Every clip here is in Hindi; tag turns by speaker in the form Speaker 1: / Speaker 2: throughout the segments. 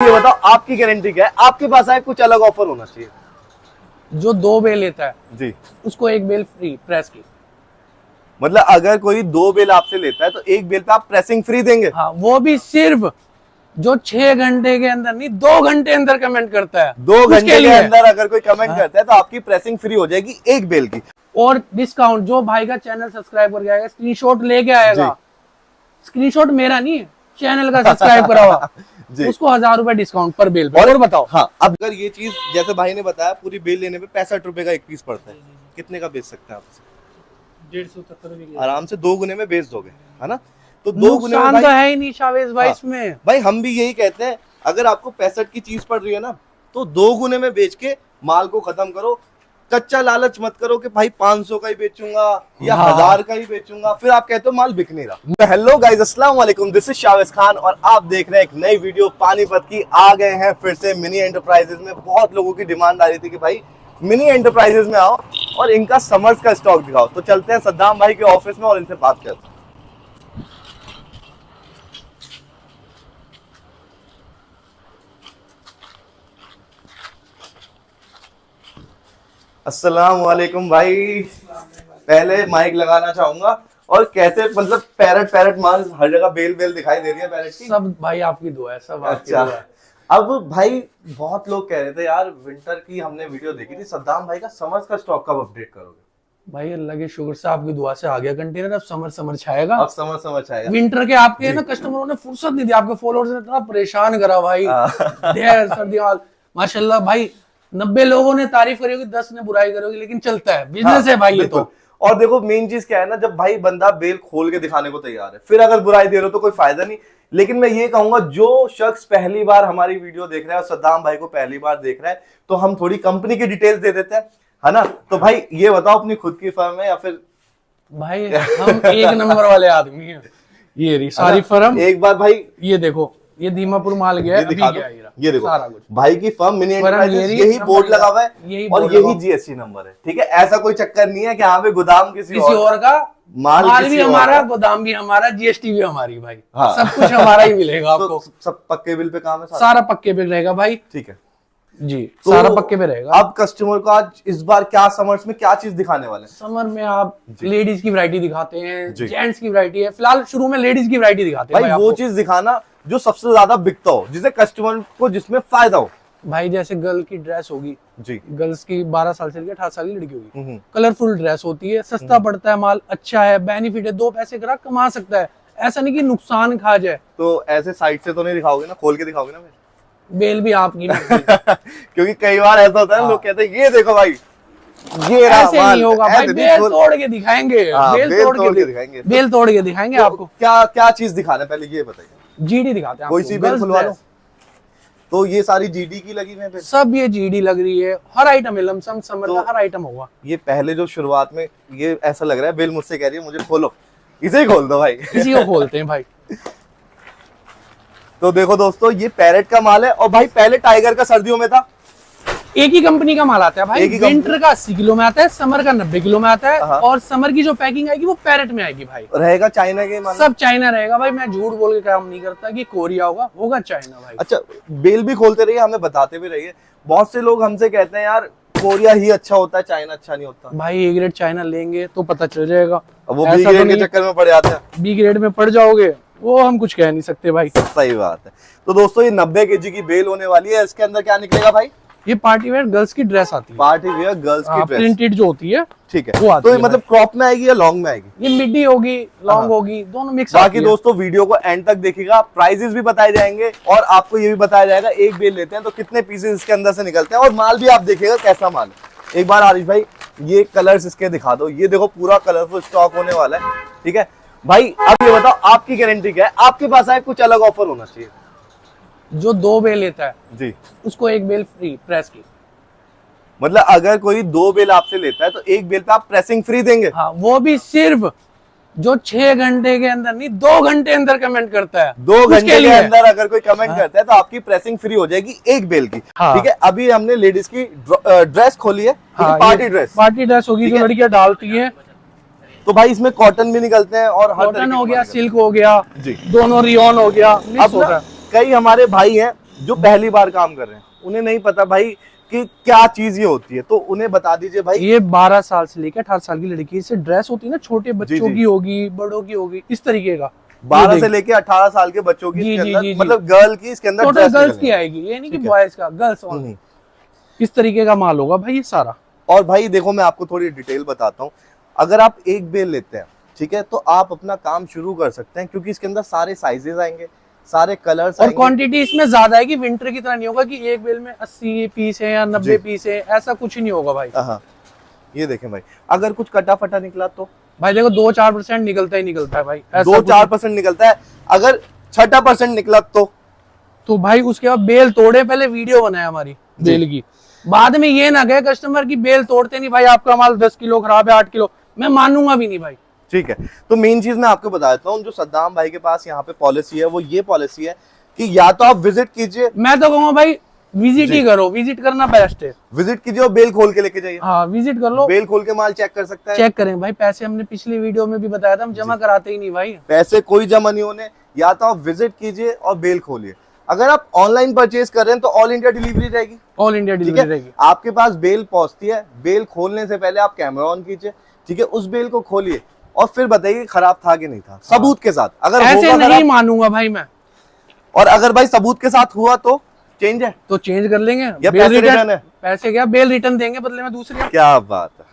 Speaker 1: ये बताओ आपकी गारंटी क्या है? आपके पास आए कुछ अलग ऑफर होना चाहिए।
Speaker 2: जो 2 बेल लेता है
Speaker 1: जी,
Speaker 2: उसको 1 बेल फ्री प्रेस की।
Speaker 1: मतलब अगर कोई 2 बेल आपसे लेता है तो 1 बेल पे आप प्रेसिंग फ्री देंगे।
Speaker 2: हाँ, वो भी सिर्फ जो 6 घंटे के अंदर नहीं, 2 घंटे अंदर कमेंट करता है,
Speaker 1: 2 घंटे के अंदर अगर कोई कमेंट
Speaker 2: हाँ।
Speaker 1: करता है तो आपकी प्रेसिंग फ्री हो जाएगी 1 बेल की।
Speaker 2: और डिस्काउंट जो भाई का चैनल सब्सक्राइब करके आएगा, स्क्रीनशॉट लेके आएगा, स्क्रीनशॉट मेरा नहीं, चैनल का सब्सक्राइब करा हुआ उसको 1000 रुपए डिस्काउंट पर बेल पे। और बताओ।
Speaker 1: हाँ, अब अगर ये चीज जैसे भाई ने बताया पूरी बेल लेने पे 65 रुपए का एक पीस पड़ता है, कितने का बेच सकते हैं आप?
Speaker 2: 150
Speaker 1: आराम से 2 गुने में बेच दोगे, है ना? तो 2 गुने में
Speaker 2: नुकसान तो है ही नहीं शावेज भाई।
Speaker 1: हाँ,
Speaker 2: इसमें
Speaker 1: भाई हम भी यही कहते हैं, अगर आपको 65 की चीज पड़ रही है ना तो 2 गुने में बेच के माल को खत्म करो। कच्चा लालच मत करो कि भाई 500 का ही बेचूंगा या 1000 का ही बेचूंगा, फिर आप कहते हो माल बिक नहीं रहा। हेलो गाइस, अस्सलाम वालेकुम, दिस इज शावेज खान और आप देख रहे हैं एक नई वीडियो पानीपत की। आ गए हैं फिर से मिनी एंटरप्राइजेज में। बहुत लोगों की डिमांड आ रही थी कि भाई मिनी एंटरप्राइजेज में आओ और इनका समर्स का स्टॉक दिखाओ। तो चलते हैं सद्दाम भाई के ऑफिस में और इनसे बात करते हैं। अस्सलाम वालेकुम भाई। पहले माइक लगाना चाहूंगा, और कैसे मतलब पैरट माल हर जगह बेल दिखाई दे रही है पैरट की।
Speaker 2: सब भाई आपकी दुआ है, सब आपकी
Speaker 1: अच्छा,
Speaker 2: दुआ है।
Speaker 1: अब भाई बहुत लोग कह रहे थे यार विंटर की हमने वीडियो देखी थी, सद्दाम भाई का समर्स का स्टॉक कब अपडेट करोगे?
Speaker 2: भाई अल्लाह के शुक्र से आपकी दुआ से आ गया कंटेनर। अब समर छाएगा।
Speaker 1: अब समझ आएगा।
Speaker 2: विंटर के आपके ना कस्टमरों ने फुर्सत नहीं दी, आपके फॉलोअर्स ने इतना परेशान करा भाई। ढेर सर्दी माशाल्लाह भाई, 90 लोगों ने तारीफ करी होगी, 10 ने बुराई करी होगी, लेकिन चलता है, बिजनेस है भाई ये तो।
Speaker 1: और देखो मेन चीज क्या है ना, जब भाई बंदा बेल खोल के दिखाने को तैयार है, फिर अगर बुराई दे रहे हो तो कोई फायदा नहीं। लेकिन मैं ये कहूंगा जो शख्स पहली बार हमारी वीडियो देख रहा है और सद्दाम भाई को पहली बार देख रहा है, तो हम थोड़ी कंपनी की डिटेल्स दे देते हैं, है ना? तो भाई ये बताओ अपनी खुद की फर्म है या फिर? भाई
Speaker 2: हम 1 नंबर वाले आदमी हैं। ये रही सारी फर्म।
Speaker 1: एक बार भाई
Speaker 2: ये देखो, ये दीमापुर माल गया है, अभी गया
Speaker 1: ये देखो
Speaker 2: सारा कुछ।
Speaker 1: भाई की फर्म मिनी एंटरप्राइजेज, यही बोर्ड लगा हुआ है और यही जीएसटी नंबर है। ठीक है, ऐसा कोई चक्कर नहीं है कि यहाँ पे गोदाम किसी और का,
Speaker 2: माल भी हमारा, गोदाम भी हमारा, जीएसटी भी हमारी भाई। हाँ। सब कुछ हमारा ही मिलेगा आपको।
Speaker 1: तो सब पक्के बिल पे काम है,
Speaker 2: सारा पक्के बिल रहेगा भाई। ठीक है जी,
Speaker 1: तो
Speaker 2: सारा पक्के पे रहेगा।
Speaker 1: अब कस्टमर को आज इस बार क्या समर्स में क्या चीज दिखाने वाले हैं?
Speaker 2: समर में आप लेडीज की वैरायटी दिखाते हैं, जेंट्स की वैरायटी है। फिलहाल शुरू में लेडीज की वैरायटी दिखाते हैं
Speaker 1: भाई। वो चीज दिखाना जो सबसे ज्यादा बिकता हो, जिसे कस्टमर को जिसमें फायदा हो।
Speaker 2: भाई जैसे गर्ल की ड्रेस होगी जी, गर्ल्स की 12 साल से लेकर 18 साल की लड़की होगी, कलरफुल ड्रेस होती है, सस्ता पड़ता है माल, अच्छा है, बेनिफिट है, 2 पैसे ग्राहक कमा सकता है, ऐसा नहीं कि नुकसान खा जाए। तो
Speaker 1: ऐसे साइड से तो नहीं दिखाओगे ना, खोल के दिखाओगे ना?
Speaker 2: बेल भी आपकी
Speaker 1: क्योंकि कई बार ऐसा होता है लोग कहते हैं ये देखो भाई, ये
Speaker 2: ऐसे नहीं होगा भाई, बेल तोड़ के दिखाएंगे। बेल तोड़ के दिखाएंगे, बेल तोड़ के दिखाएंगे आपको।
Speaker 1: क्या क्या चीज दिखाना है पहले ये बताइए।
Speaker 2: जीडी दिखाते हैं,
Speaker 1: कोई सी बेल खुलवा लो। तो ये सारी जीडी की लगी हुई है,
Speaker 2: सब ये जीडी लग रही है, हर आइटम है, लमसम समर का हर आइटम होगा।
Speaker 1: ये पहले जो शुरुआत में ये ऐसा लग रहा है बेल मुझसे कह रही है मुझे खोलो, इसे ही खोल दो भाई।
Speaker 2: इसी को खोलते हैं भाई।
Speaker 1: तो देखो दोस्तों, ये पैरेट का माल है और भाई पहले टाइगर का सर्दियों में था।
Speaker 2: एक ही कंपनी का माल आता है भाई। विंटर का 80 किलो में आता है, समर का 90 किलो में आता है, और समर की जो पैकिंग आएगी वो पैरेट में आएगी भाई।
Speaker 1: रहेगा चाइना के माल, सब
Speaker 2: चाइना रहेगा भाई। मैं झूठ बोल के काम नहीं करता कि कोरिया होगा चाइना भाई।
Speaker 1: अच्छा, बेल भी खोलते रहिए, हमें बताते भी रहिए। बहुत से लोग हमसे कहते हैं यार कोरिया ही अच्छा होता है, चाइना अच्छा नहीं होता।
Speaker 2: भाई ए ग्रेड चाइना लेंगे तो पता चल जाएगा।
Speaker 1: वो बी ग्रेड के चक्कर में पड़ जाते हैं।
Speaker 2: बी ग्रेड में पड़ जाओगे वो हम कुछ कह नहीं सकते भाई।
Speaker 1: सही बात है। तो दोस्तों ये 90 केजी की बेल होने वाली है। इसके अंदर क्या निकलेगा भाई?
Speaker 2: ये पार्टी वेयर गर्ल्स की ड्रेस आती है।
Speaker 1: पार्टी वेयर गर्ल्स की ड्रेस
Speaker 2: प्रिंटेड जो होती है,
Speaker 1: ठीक है। वो तो ये मतलब क्रॉप में आएगी या लॉन्ग में आएगी?
Speaker 2: ये मिडी होगी, लॉन्ग होगी, दोनों मिक्स।
Speaker 1: बाकी दोस्तों वीडियो को एंड तक देखिएगा, प्राइजेस भी बताए जाएंगे और आपको ये भी बताया जाएगा एक बेल लेते हैं तो कितने पीसेस इसके अंदर से निकलते हैं, और माल भी आप देखिएगा कैसा माल है। एक बार आरिश भाई ये कलर्स इसके दिखा दो। ये देखो पूरा कलरफुल स्टॉक होने वाला है। ठीक है भाई, अब ये बताओ आपकी गारंटी क्या है? आपके पास आए कुछ अलग ऑफर होना चाहिए।
Speaker 2: जो 2 बेल लेता है
Speaker 1: जी,
Speaker 2: उसको 1 बेल फ्री प्रेस की।
Speaker 1: मतलब अगर कोई 2 बेल आपसे लेता है तो 1 बेल पे आप प्रेसिंग फ्री देंगे।
Speaker 2: हाँ, वो भी सिर्फ जो 6 घंटे के अंदर नहीं, 2 घंटे अंदर कमेंट करता है।
Speaker 1: 2 घंटे के अंदर अगर कोई कमेंट करता है तो आपकी प्रेसिंग फ्री हो जाएगी 1 बेल की। ठीक है, अभी हमने लेडीज की ड्रेस खोली है, पार्टी ड्रेस
Speaker 2: होगी जो लड़कियां डालती है।
Speaker 1: तो भाई इसमें कॉटन भी निकलते हैं और हर
Speaker 2: कॉटन हो गया, सिल्क हो गया,
Speaker 1: जी,
Speaker 2: दोनों रियोन हो गया।
Speaker 1: अब कई हमारे भाई हैं जो पहली बार काम कर रहे हैं, उन्हें नहीं पता भाई कि क्या चीज ये होती है, तो उन्हें बता दीजिए भाई।
Speaker 2: ये 12 साल से लेकर 18 साल की लड़की से ड्रेस होती है ना, छोटे बच्चों की होगी, बड़ों की होगी, इस तरीके का।
Speaker 1: 12 से लेके 18 साल के बच्चों की इसके अंदर, मतलब गर्ल की इसके अंदर
Speaker 2: टोटल गर्ल्स की आएगी, ये नहीं कि बॉयज का, गर्ल्स ओनली। इस तरीके का माल होगा भाई ये सारा।
Speaker 1: और भाई देखो मैं आपको थोड़ी डिटेल बताता हूँ, अगर आप एक बेल लेते हैं, ठीक है, तो आप अपना काम शुरू कर सकते हैं, क्योंकि इसके अंदर सारे साइजेस आएंगे, सारे कलर्स
Speaker 2: और क्वांटिटी इसमें ज्यादा है कि विंटर की तरह नहीं होगा कि एक बेल में 80 पीस है या 90 पीस है, ऐसा कुछ ही नहीं होगा भाई।
Speaker 1: हाँ, ये देखें भाई, अगर कुछ कटा फटा निकला तो
Speaker 2: भाई देखो 2-4% निकलता ही निकलता है भाई,
Speaker 1: 2-4% निकलता है। अगर 6% निकला तो
Speaker 2: भाई उसके बाद बेल तोड़े, पहले वीडियो बनाए हमारी बेल की, बाद में ये ना गए कस्टमर की बेल तोड़ते नहीं भाई, आपका माल 10 किलो खराब है, 8 किलो, मैं मानूंगा भी नहीं भाई।
Speaker 1: ठीक है, तो मेन चीज मैं आपको बता देता हूँ, जो सद्दाम भाई के पास यहाँ पे पॉलिसी है, वो ये पॉलिसी है कि या तो आप विजिट कीजिए,
Speaker 2: मैं तो कहूँगा भाई विजिट ही करो, विजिट करना बेस्ट है।
Speaker 1: विजिट कीजिए और बेल खोल के लेके जाइए।
Speaker 2: हाँ विजिट कर लो,
Speaker 1: बेल खोल के माल चेक कर सकते हैं,
Speaker 2: चेक करें भाई। पैसे हमने पिछली वीडियो में भी बताया था, हम जमा कराते ही नहीं भाई,
Speaker 1: पैसे कोई जमा नहीं होने। या तो आप विजिट कीजिए और बेल खोलिए। अगर आप ऑनलाइन परचेज कर रहे हैं तो ऑल इंडिया डिलीवरी रहेगी,
Speaker 2: ऑल इंडिया डिलीवरी रहेगी।
Speaker 1: आपके पास बेल पहुंचती है, बेल खोलने से पहले आप कैमरा ऑन कीजिए, ठीक है, उस बेल को खोलिए और फिर बताइए खराब था कि नहीं था, सबूत के साथ। अगर
Speaker 2: ऐसे नहीं मानूंगा भाई मैं,
Speaker 1: और अगर भाई सबूत के साथ हुआ तो चेंज है
Speaker 2: तो चेंज कर लेंगे,
Speaker 1: या पैसे रिटर्न है,
Speaker 2: पैसे क्या बेल रिटर्न देंगे बदले में दूसरी।
Speaker 1: क्या बात है,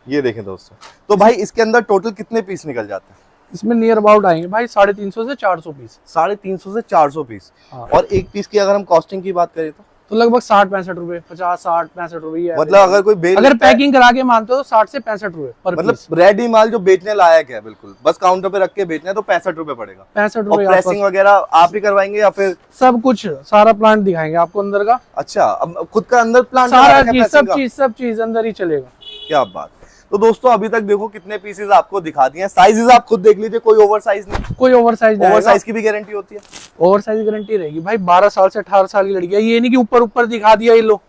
Speaker 1: ये देखें दोस्तों। तो भाई इसके अंदर टोटल कितने पीस निकल जाते हैं?
Speaker 2: इसमें नियर अबाउट आएंगे भाई 350 से 400 पीस,
Speaker 1: 350 से 400 पीस। और एक पीस की अगर हम कॉस्टिंग की बात करें
Speaker 2: तो लगभग 60-65 रुपए, 50-60-65 रुपए।
Speaker 1: मतलब अगर कोई बेल
Speaker 2: अगर पैकिंग करा के मानते हो तो 60 से 65 रुपए पर
Speaker 1: मतलब
Speaker 2: पीस।
Speaker 1: रेडी माल जो बेचने लायक है, बिल्कुल बस काउंटर पे रख के बेचना है तो 65 रुपए पड़ेगा।
Speaker 2: 65 रुपए।
Speaker 1: प्रेसिंग वगैरह आप ही करवाएंगे या फिर
Speaker 2: सब कुछ, सारा प्लांट दिखाएंगे आपको अंदर का।
Speaker 1: अच्छा, अब खुद का अंदर प्लांट
Speaker 2: सारा चीज, सब चीज अंदर ही चलेगा।
Speaker 1: क्या बात। तो दोस्तों अभी तक देखो कितने पीसेस आपको दिखा दिए हैं, साइजेस आप खुद देख लीजिए, कोई ओवर साइज नहीं,
Speaker 2: कोई ओवर साइज नहीं।
Speaker 1: ओवर साइज की भी गारंटी होती है,
Speaker 2: ओवर साइज गारंटी रहेगी भाई। 12 साल से 18 साल की लड़की है, ये नहीं कि ऊपर ऊपर दिखा दिया ये लो।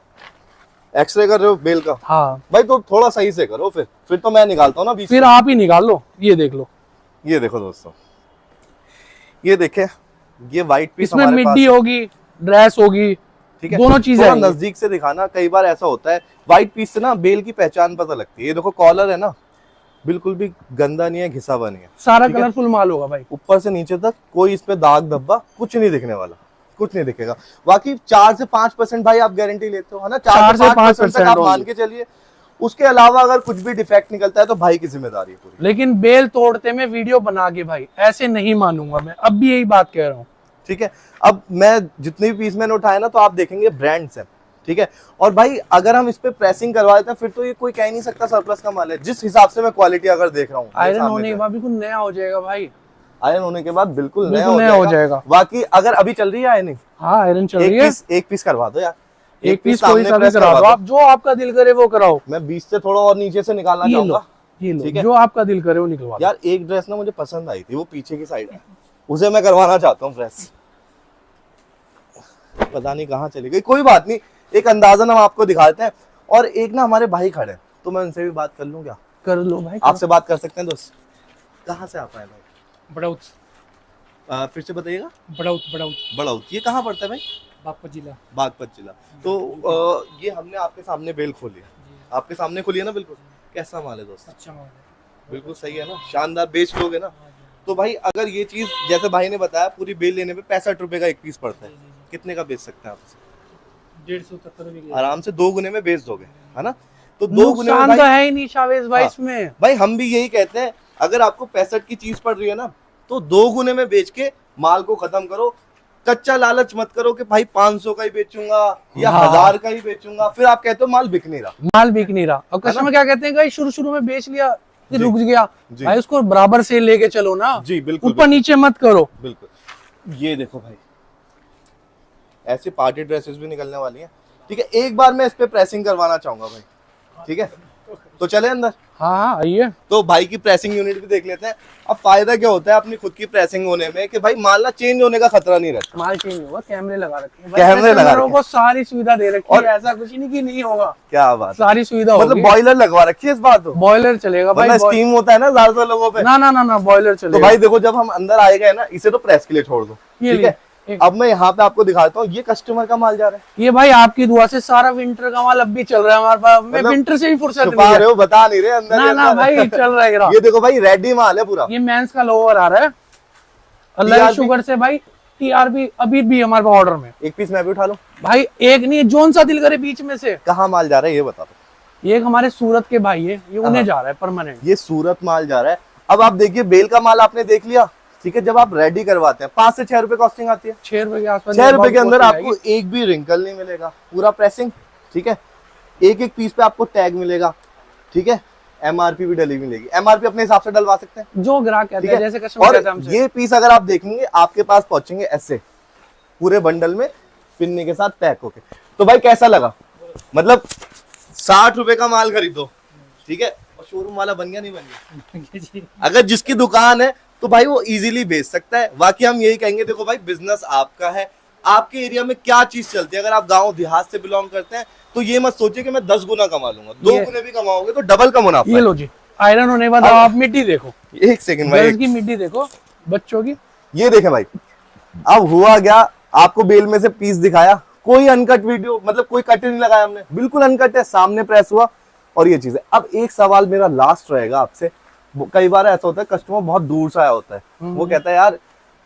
Speaker 1: एक्सरे कर रहे हो बेल का?
Speaker 2: हाँ
Speaker 1: भाई तो थोड़ा सही से करो, फिर तो मैं निकालता हूँ ना,
Speaker 2: फिर आप ही निकाल लो। ये देख लो,
Speaker 1: ये देखो दोस्तों, ये देखे, ये व्हाइट पीस
Speaker 2: इसमें मिड्डी होगी, ड्रेस होगी,
Speaker 1: ठीक है,
Speaker 2: दोनों चीजें
Speaker 1: नजदीक से दिखाना। कई बार ऐसा होता है व्हाइट पीस से ना बेल की पहचान पता लगती है। ये देखो कॉलर है ना, बिल्कुल भी गंदा नहीं है, घिसा हुआ नहीं है,
Speaker 2: सारा कलरफुल माल होगा भाई,
Speaker 1: ऊपर से नीचे तक कोई इस पे दाग धब्बा कुछ नहीं दिखने वाला, कुछ नहीं दिखेगा। बाकी 4 से 5% भाई आप गारंटी लेते हो, है ना, 4 से 5% तक आप मान के चलिए। उसके अलावा अगर कुछ भी डिफेक्ट निकलता है तो भाई की जिम्मेदारी है पूरी।
Speaker 2: लेकिन बेल तोड़ते में वीडियो बना के भाई ऐसे नहीं मानूंगा मैं, अब भी यही बात कह रहा हूँ।
Speaker 1: ठीक है, अब मैं जितने भी पीस मैंने उठाए ना, तो आप देखेंगे ब्रांड्स हैं, ठीक है। और भाई अगर हम इस पे प्रेसिंग करवा देते हैं फिर तो ये कोई कह नहीं सकता सरप्लस का माल है। जिस हिसाब से मैं क्वालिटी अगर देख रहा हूँ,
Speaker 2: आयरन होने के बाद बिल्कुल नया हो जाएगा भाई,
Speaker 1: आयरन होने के बाद बिल्कुल नया
Speaker 2: हो जाएगा।
Speaker 1: बाकी अगर अभी चल रही है आयरनिंग,
Speaker 2: हाँ आयरन चल रही है,
Speaker 1: एक पीस करवा दो यार,
Speaker 2: एक पीस कोई सा भी करा दो आप, जो आपका दिल करे वो कराओ।
Speaker 1: मैं 20 से थोड़ा और नीचे से निकालना चाहूंगा,
Speaker 2: ये लो, जो आपका दिल करे वो निकलवा।
Speaker 1: यार एक ड्रेस ना मुझे पसंद आई थी, वो पीछे की साइड है, उसे मैं करवाना चाहता हूँ प्रेस, पता नहीं कहाँ चली गई, कोई बात नहीं, एक अंदाजन हम आपको दिखाते हैं। और एक ना हमारे भाई खड़े हैं, तो मैं उनसे भी बात कर लूँ क्या?
Speaker 2: कर लो भाई,
Speaker 1: आपसे बात कर सकते हैं दोस्त? कहाँ से आप आए भाई?
Speaker 3: बड़ौत।
Speaker 1: फिर से बताइएगा।
Speaker 3: बड़ौत
Speaker 1: ये कहाँ पड़ता है भाई? बागपत जिला। तो ये हमने आपके सामने बेल खोली है, आपके सामने खोली है ना, बिल्कुल कैसा माल है दोस्त?
Speaker 3: अच्छा माल है,
Speaker 1: बिल्कुल सही है ना, शानदार, बेच लोगे ना। तो भाई अगर ये चीज जैसे भाई ने बताया पूरी बेल लेने पे 65 रुपए का एक पीस पड़ता है, कितने का बेच सकते हैं आप?
Speaker 3: 150
Speaker 1: आराम से 2 गुने में बेच दोगे, है ना। तो 2 गुने में
Speaker 2: तो है ही नहीं शावेज भाई इसमें।
Speaker 1: भाई हम भी यही कहते हैं, अगर आपको 65 की चीज पड़ रही है ना, तो 2 गुने में बेच के माल को खत्म करो। कच्चा लालच मत करो कि भाई 500 का ही बेचूंगा या 1000 का ही बेचूंगा, फिर आप कहते हो माल बिक नहीं रहा। और
Speaker 2: कस्टमर क्या कहते हैं भाई, शुरू में बेच लिया फिर रुक गया, भाई उसको बराबर से लेके चलो ना
Speaker 1: जी, बिल्कुल,
Speaker 2: ऊपर नीचे मत करो।
Speaker 1: बिल्कुल। ये देखो भाई, ऐसी पार्टी ड्रेसेस भी निकलने वाली हैं, ठीक है। एक बार मैं इस पे प्रेसिंग करवाना चाहूंगा भाई, ठीक है, तो चले अंदर।
Speaker 2: हाँ आइए।
Speaker 1: तो भाई की प्रेसिंग यूनिट भी देख लेते हैं। अब फायदा क्या होता है अपनी खुद की प्रेसिंग होने में कि भाई माल ना चेंज होने का खतरा नहीं रहता।
Speaker 2: माल चेंज होगा, कैमरे लगा रखे हैं,
Speaker 1: कैमरे लगा रखे हैं,
Speaker 2: सारी सुविधा दे रखी है, ऐसा कुछ नहीं कि नहीं होगा।
Speaker 1: क्या बात,
Speaker 2: सारी सुविधा
Speaker 1: मतलब बॉयलर लगवा रखी है इस बात?
Speaker 2: बॉयलर चलेगा भाई,
Speaker 1: स्टीम होता है ना ज्यादातर लोगों पे।
Speaker 2: ना बॉयलर चलेगा।
Speaker 1: तो भाई देखो जब हम अंदर आए गए ना, इसे तो प्रेस के लिए छोड़ दो, ठीक है। अब मैं यहाँ पे आपको दिखाता हूँ, ये कस्टमर का माल जा रहा है।
Speaker 2: ये भाई आपकी दुआ से सारा विंटर का माल अब भी चल रहा है हमारे पास। मैं विंटर से भी फुर्सत
Speaker 1: छुपा
Speaker 2: नहीं
Speaker 1: रहे हो, बता नहीं रहे अंदर
Speaker 2: ना ना भाई चल रहा है।
Speaker 1: ये देखो भाई रेडी माल है पूरा।
Speaker 2: ये मेंस का लोअर आ रहा है अल्लाह शुगर से भाई। टीआरपी अभी भी हमारे पास ऑर्डर में।
Speaker 1: एक पीस मैं भी उठा लूं
Speaker 2: भाई? एक नहीं, जोन सा दिल करे बीच में से।
Speaker 1: कहाँ माल जा रहा है ये बता दो।
Speaker 2: ये हमारे सूरत के भाई है, ये उन्हें जा रहा है परमानेंट।
Speaker 1: ये सूरत माल जा रहा है। अब आप देखिए बेल का माल आपने देख लिया, ठीक है। जब आप रेडी करवाते हैं 5 से 6 रुपए कॉस्टिंग आती है।
Speaker 2: 6 रुपए के आसपास,
Speaker 1: 6 रुपए के अंदर आपको एक भी रिंकल नहीं मिलेगा, पूरा प्रेसिंग, ठीक है। एक एक पीस पे आपको टैग मिलेगा, ठीक है। एमआरपी भी डली मिलेगी। एमआरपी अपने हिसाब से डलवा सकते हैं,
Speaker 2: जो ग्राहक कहते हैं, जैसे कस्टमर
Speaker 1: और
Speaker 2: कहता है हमसे।
Speaker 1: ये पीस अगर आप देखेंगे आपके पास पहुंचेंगे ऐसे पूरे बंडल में पिन्ने के साथ पैक होके। तो भाई कैसा लगा? मतलब 60 रुपए का माल खरीदो, ठीक है, और शोरूम वाला बन गया नहीं बन गया। अगर जिसकी दुकान है तो भाई वो इजीली बेच सकता है। बाकी हम यही कहेंगे, देखो भाई बिजनेस आपका है, आपके एरिया में क्या चीज चलती है। अगर आप गांव देहात से बिलोंग करते हैं तो ये मत सोचिए कि मैं 10 गुना कमा लूंगा, 2 गुने भी कमाओगे तो डबल का मुनाफा।
Speaker 2: ये लो जी, आयरन होने के बाद आप मिट्टी देखो,
Speaker 1: एक सेकंड भाई,
Speaker 2: की मिट्टी देखो बच्चों की।
Speaker 1: ये देखें भाई, अब हुआ क्या, आपको बेल में से पीस दिखाया, कोई अनकट वीडियो, मतलब कोई कट नहीं लगाया हमने, बिल्कुल अनकट है, सामने प्रेस हुआ और ये चीज है। अब एक सवाल मेरा लास्ट रहेगा आपसे। कई बार ऐसा होता है कस्टमर बहुत दूर से आया होता है, वो कहता है यार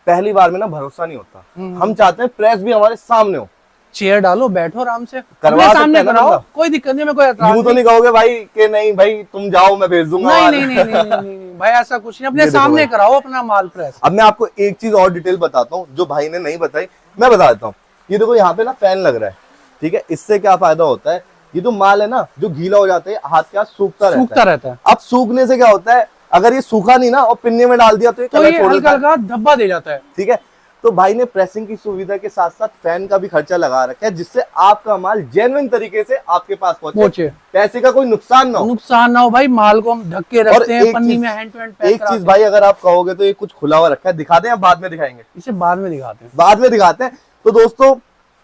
Speaker 1: पहली बार में ना भरोसा नहीं होता, हम चाहते हैं प्रेस भी हमारे सामने हो।
Speaker 2: चेयर डालो, बैठो आराम से,
Speaker 1: करवा सकते
Speaker 2: सामने
Speaker 1: हैं ना
Speaker 2: कराओ,
Speaker 1: मतलब?
Speaker 2: कोई दिक्कत नहीं, मैं कोई एतराज
Speaker 1: यूं तो नहीं कहोगे भाई कि नहीं भाई तुम जाओ मैं भेज दूंगा?
Speaker 2: नहीं नहीं नहीं नहीं नहीं भाई, ऐसा कुछ नहीं, अपने
Speaker 1: ये देखो
Speaker 2: सामने
Speaker 1: भाई,
Speaker 2: कराओ अपना माल प्रेस।
Speaker 1: अब मैं आपको एक चीज और डिटेल बताता हूँ जो भाई ने नहीं बताई, मैं बता देता हूँ। ये देखो यहाँ पे ना फैन लग रहा है, ठीक है। इससे क्या फायदा होता है, ये जो माल है ना जो गीला हो जाता है हाथ के हाथ सूखता रहता है। अब सूखने से क्या होता है, अगर ये सूखा नहीं ना और पिन्ने में डाल दिया तो ये कलर छोड़ देता है,
Speaker 2: हल्का धब्बा दे जाता है,
Speaker 1: ठीक है। तो भाई ने प्रेसिंग की सुविधा के साथ साथ फैन का भी खर्चा लगा रखा है, जिससे आपका माल जेन्युइन तरीके से आपके पास पहुंचे, पैसे का कोई नुकसान ना हो
Speaker 2: भाई। माल को हम ढक के रखते हैं पन्नी में, हैंड टू हैंड पैक
Speaker 1: एक चीज भाई अगर आप कहोगे तो ये कुछ खुला हुआ रखा है, दिखा दें या बाद में दिखाएंगे?
Speaker 2: इसे बाद में दिखाते हैं,
Speaker 1: बाद में दिखाते हैं। तो दोस्तों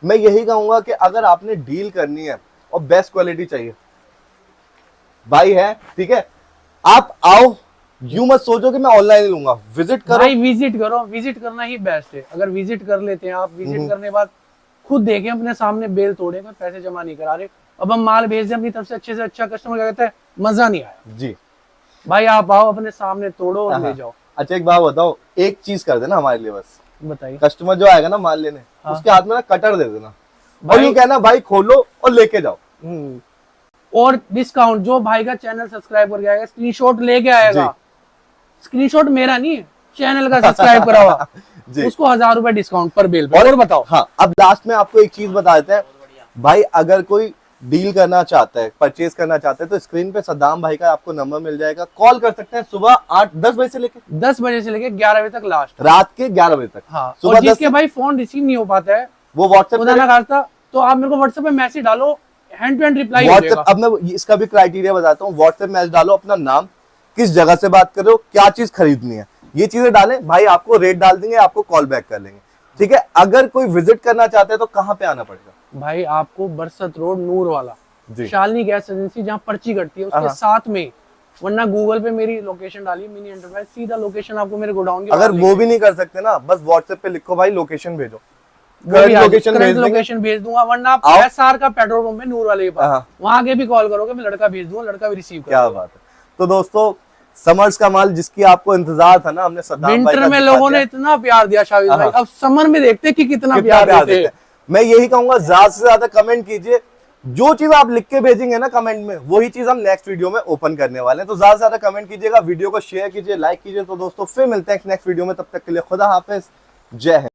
Speaker 1: मैं यही कहूंगा कि अगर आपने डील करनी है और बेस्ट क्वालिटी चाहिए, भाई है, ठीक है, आप आओ, यूं मत सोचो कि मैं ऑनलाइन ही लूंगा, विजिट करो
Speaker 2: भाई, विजिट करो, विजिट करना ही बेस्ट है। अगर विजिट कर लेते हैं आप, विजिट करने के बाद खुद देखें अपने सामने, बेल तोड़े, कोई पैसे जमा नहीं करा रहे, अब हम माल भेज दें अपनी तरफ से अच्छे से अच्छा, कस्टमर क्या कहता है मजा नहीं आया
Speaker 1: जी।
Speaker 2: भाई आप आओ अपने सामने तोड़ो और ले जाओ।
Speaker 1: अच्छा एक बात बताओ, एक चीज कर देना हमारे लिए बस,
Speaker 2: बताइए।
Speaker 1: कस्टमर जो आएगा ना माल लेने, उसके हाथ में ना कटर दे देना और यूं कहना भाई खोलो और लेके जाओ।
Speaker 2: और डिस्काउंट, जो भाई का चैनल सब्सक्राइब करके आएगा स्क्रीनशॉट लेके आएगा, स्क्रीनशॉट मेरा नहीं, चैनल का सब्सक्राइब करा हुआ उसको 1000 रुपए डिस्काउंट पर बेल पे। और बताओ।
Speaker 1: हाँ, अब लास्ट में आपको एक चीज बता देते हैं भाई, अगर कोई डील करना चाहता है, परचेज करना चाहता है तो स्क्रीन पे सद्दाम भाई का आपको नंबर मिल जाएगा, कॉल कर सकते हैं सुबह 10 बजे से लेके
Speaker 2: 11 बजे तक लास्ट,
Speaker 1: रात के 11 बजे तक।
Speaker 2: हाँ, और जिसके भाई फोन रिसीव नहीं हो पाता है
Speaker 1: वो व्हाट्सएप,
Speaker 2: तो आप मेरे को व्हाट्सएप पे मैसेज डालो, हैंड टू हैंड रिप्लाई हो
Speaker 1: जाएगा। अब मैं इसका भी क्राइटेरिया बताता हूँ, व्हाट्सएप मैसेज डालो, अपना नाम, किस जगह से बात कर रहे हो, क्या चीज खरीदनी है, ये चीजें डालें, भाई आपको रेट डाल देंगे, आपको कॉल बैक कर लेंगे, ठीक है। अगर कोई विजिट करना चाहते हैं तो कहाँ पे आना पड़ेगा?
Speaker 2: भाई आपको बरसत रोड नूर वाला शालिनी गैस एजेंसी जहाँ पर्ची कटती है उसके साथ में, वरना गूगल पे मेरी लोकेशन डालिए मिनी एंटरप्राइज, सीधा लोकेशन आपको मेरे गोडाउन की।
Speaker 1: अगर वो भी नहीं कर सकते ना, बस व्हाट्सएप पे लिखो भाई लोकेशन भेजो,
Speaker 2: लोकेशन भेज दूंगा, वरना आप एसआर का पेट्रोल पंप है नूर वाले के पास, वहां के भी कॉल करोगे, मैं लड़का भेज दूंगा, लड़का भी रिसीव करेगा।
Speaker 1: क्या बात है। तो दोस्तों समर्स का माल जिसकी आपको इंतजार था ना, हमने सद्दाम भाई
Speaker 2: विंटर में लोगों ने इतना प्यार दिया शाहिद भाई, अब समर में देखते कि कितना प्यार देते हैं।
Speaker 1: मैं यही कहूंगा ज्यादा से ज्यादा कमेंट कीजिए, जो चीज आप लिख के भेजेंगे ना कमेंट में, वही चीज हम नेक्स्ट वीडियो में ओपन करने वाले हैं। तो ज्यादा से ज्यादा कमेंट कीजिएगा, वीडियो को शेयर कीजिए, लाइक कीजिए। तो दोस्तों फिर मिलते हैं नेक्स्ट वीडियो में, तब तक के लिए खुदा हाफिज, जय हिंद।